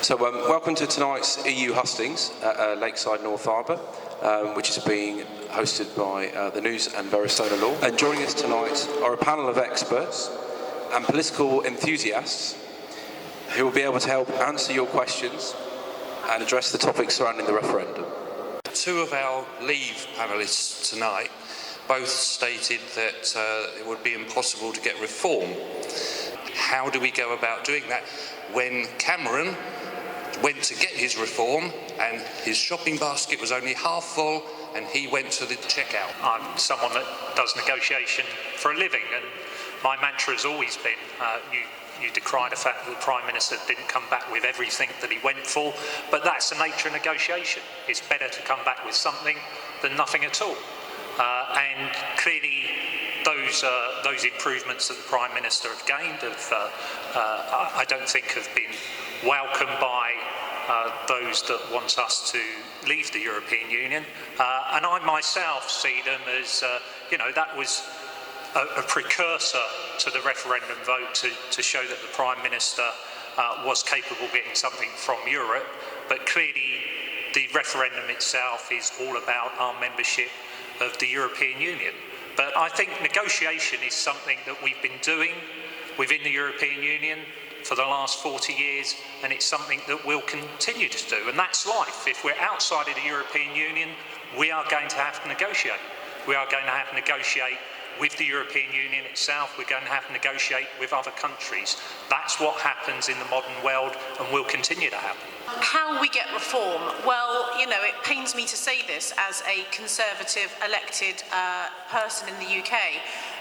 So welcome to tonight's EU Hustings at Lakeside, North Harbour, which is being hosted by the News and Verisona Law. And joining us tonight are a panel of experts and political enthusiasts who will be able to help answer your questions and address the topics surrounding the referendum. Two of our Leave panellists tonight both stated that it would be impossible to get reform. How do we go about doing that when Cameron went to get his reform and his shopping basket was only half full and he went to the checkout? I'm someone that does negotiation for a living, and my mantra has always been you decry the fact that the Prime Minister didn't come back with everything that he went for, but that's the nature of negotiation. It's better to come back with something than nothing at all. And clearly those improvements that the Prime Minister have gained I don't think have been welcomed by those that want us to leave the European Union. And I myself see them as, that was a precursor to the referendum vote to show that the Prime Minister was capable of getting something from Europe. But clearly the referendum itself is all about our membership of the European Union. But I think negotiation is something that we've been doing within the European Union for the last 40 years, and it's something that we'll continue to do, and that's life. If we're outside of the European Union, we are going to have to negotiate. We are going to have to negotiate with the European Union itself. We're going to have to negotiate with other countries. That's what happens in the modern world and will continue to happen. How we get reform? Well, it pains me to say this as a Conservative elected person in the UK,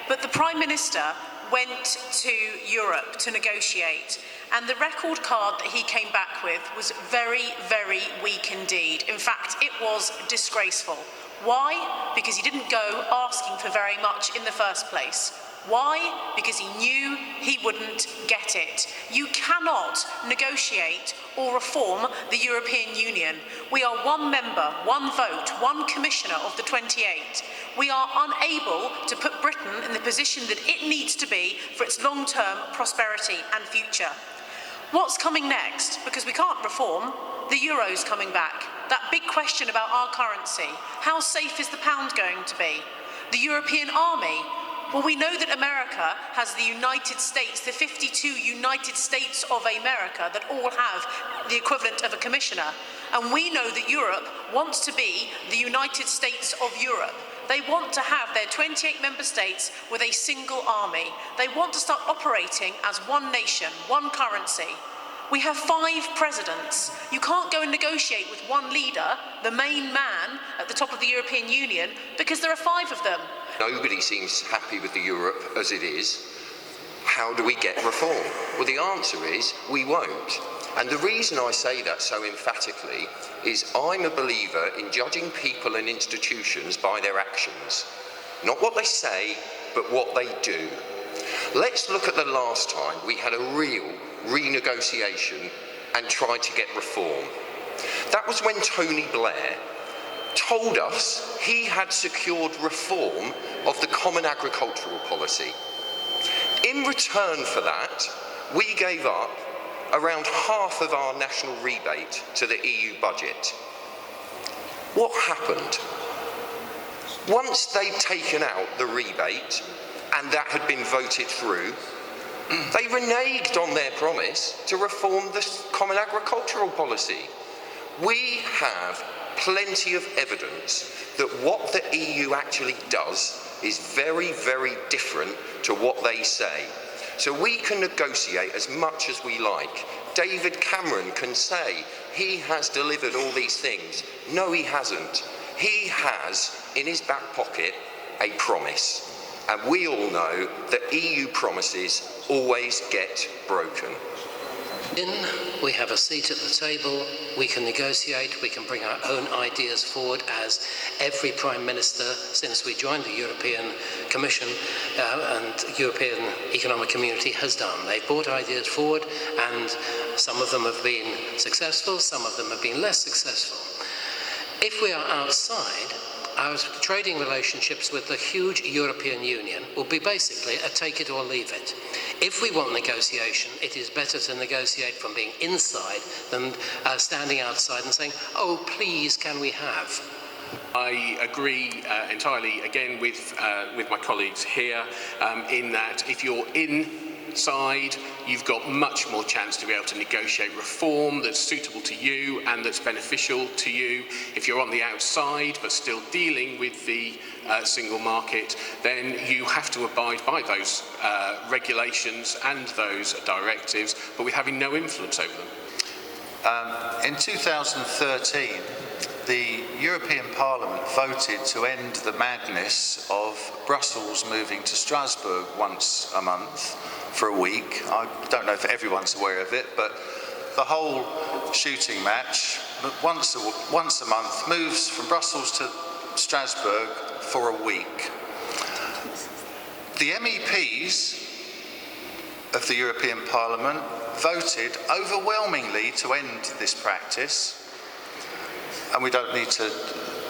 but the Prime Minister went to Europe to negotiate, and the record card that he came back with was very, very weak indeed. In fact, it was disgraceful. Why? Because he didn't go asking for very much in the first place. Why? Because he knew he wouldn't get it. You cannot negotiate or reform the European Union. We are one member, one vote, one commissioner of the 28. We are unable to put Britain in the position that it needs to be for its long-term prosperity and future. What's coming next? Because we can't reform. The euro's coming back. That big question about our currency. How safe is the pound going to be? The European army. Well, we know that America has the United States, the 52 United States of America that all have the equivalent of a commissioner. And we know that Europe wants to be the United States of Europe. They want to have their 28 member states with a single army. They want to start operating as one nation, one currency. We have 5 presidents. You can't go and negotiate with one leader, the main man at the top of the European Union, because there are 5 of them. Nobody seems happy with the Europe as it is. How do we get reform? Well, the answer is we won't. And the reason I say that so emphatically is I'm a believer in judging people and institutions by their actions. Not what they say, but what they do. Let's look at the last time we had a real renegotiation and tried to get reform. That was when Tony Blair told us he had secured reform of the Common Agricultural Policy. In return for that, we gave up around half of our national rebate to the EU budget. What happened? Once they'd taken out the rebate and that had been voted through, they reneged on their promise to reform the Common Agricultural Policy. We have plenty of evidence that what the EU actually does is very, very different to what they say. So we can negotiate as much as we like. David Cameron can say he has delivered all these things. No, he hasn't. He has in his back pocket a promise. And we all know that EU promises always get broken. We have a seat at the table, we can negotiate, we can bring our own ideas forward, as every Prime Minister since we joined the European Commission and European Economic Community has done. They've brought ideas forward, and some of them have been successful, some of them have been less successful. If we are outside, our trading relationships with the huge European Union will be basically a take it or leave it. If we want negotiation, it is better to negotiate from being inside than standing outside and saying, oh, please, can we have? I agree entirely, again, with my colleagues here, in that if you're inside, you've got much more chance to be able to negotiate reform that's suitable to you and that's beneficial to you. If you're on the outside but still dealing with the single market, then you have to abide by those regulations and those directives, but with having no influence over them. In 2013, the European Parliament voted to end the madness of Brussels moving to Strasbourg once a month for a week. I don't know if everyone's aware of it, but the whole shooting match, once a month, moves from Brussels to Strasbourg for a week. The MEPs of the European Parliament voted overwhelmingly to end this practice, and we don't need to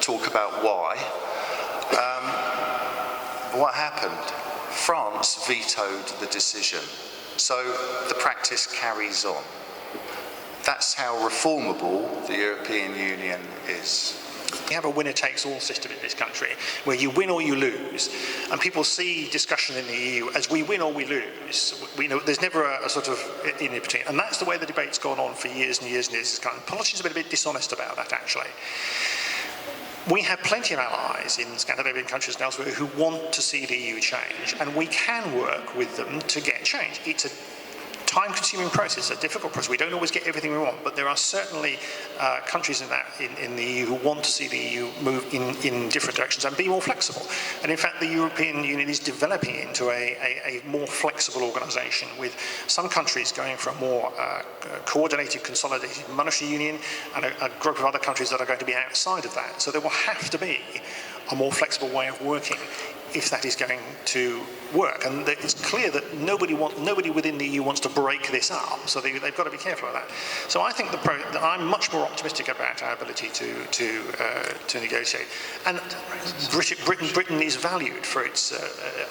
talk about why. What happened? France vetoed the decision, so the practice carries on. That's how reformable the European Union is. We have a winner-takes-all system in this country, where you win or you lose, and people see discussion in the EU as we win or we lose. There's never a sort of in between, and that's the way the debate's gone on for years and years and years. Politicians have been a bit dishonest about that, actually. We have plenty of allies in Scandinavian countries and elsewhere who want to see the EU change, and we can work with them to get change. It's a time-consuming process, a difficult process. We don't always get everything we want, but there are certainly countries in the EU who want to see the EU move in different directions and be more flexible. And in fact, the European Union is developing into a more flexible organisation, with some countries going for a more coordinated, consolidated monetary union, and a group of other countries that are going to be outside of that. So there will have to be a more flexible way of working if that is going to work. And it's clear that nobody within the EU wants to break this up, so they've got to be careful of that. So I think I'm much more optimistic about our ability to negotiate. And Britain is valued for its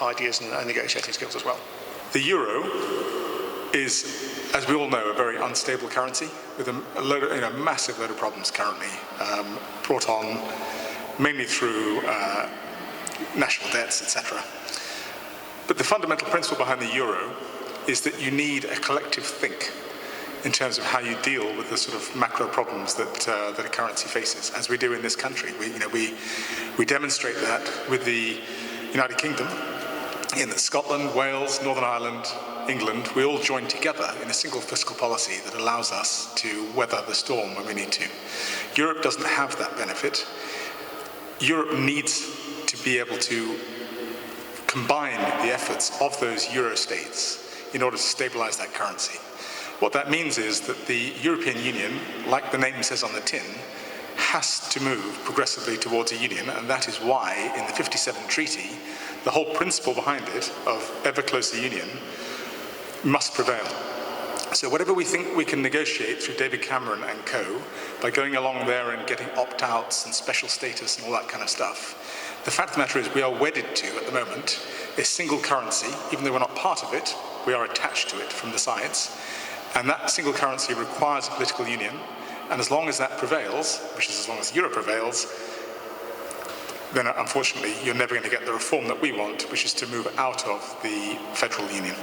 ideas and negotiating skills as well. The euro is, as we all know, a very unstable currency with a massive load of problems currently, brought on mainly through national debts, etc. But the fundamental principle behind the euro is that you need a collective think in terms of how you deal with the sort of macro problems that a currency faces, as we do in this country. We demonstrate that with the United Kingdom, in that Scotland, Wales, Northern Ireland, England, we all join together in a single fiscal policy that allows us to weather the storm when we need to. Europe doesn't have that benefit. Europe needs to be able to combine the efforts of those Euro states in order to stabilize that currency. What that means is that the European Union, like the name says on the tin, has to move progressively towards a union, and that is why in the 57 Treaty, the whole principle behind it of ever closer union must prevail. So whatever we think we can negotiate through David Cameron and co, by going along there and getting opt-outs and special status and all that kind of stuff, the fact of the matter is we are wedded to, at the moment, a single currency. Even though we're not part of it, we are attached to it from the sides. And that single currency requires a political union. And as long as that prevails, which is as long as the euro prevails, then unfortunately you're never going to get the reform that we want, which is to move out of the federal union.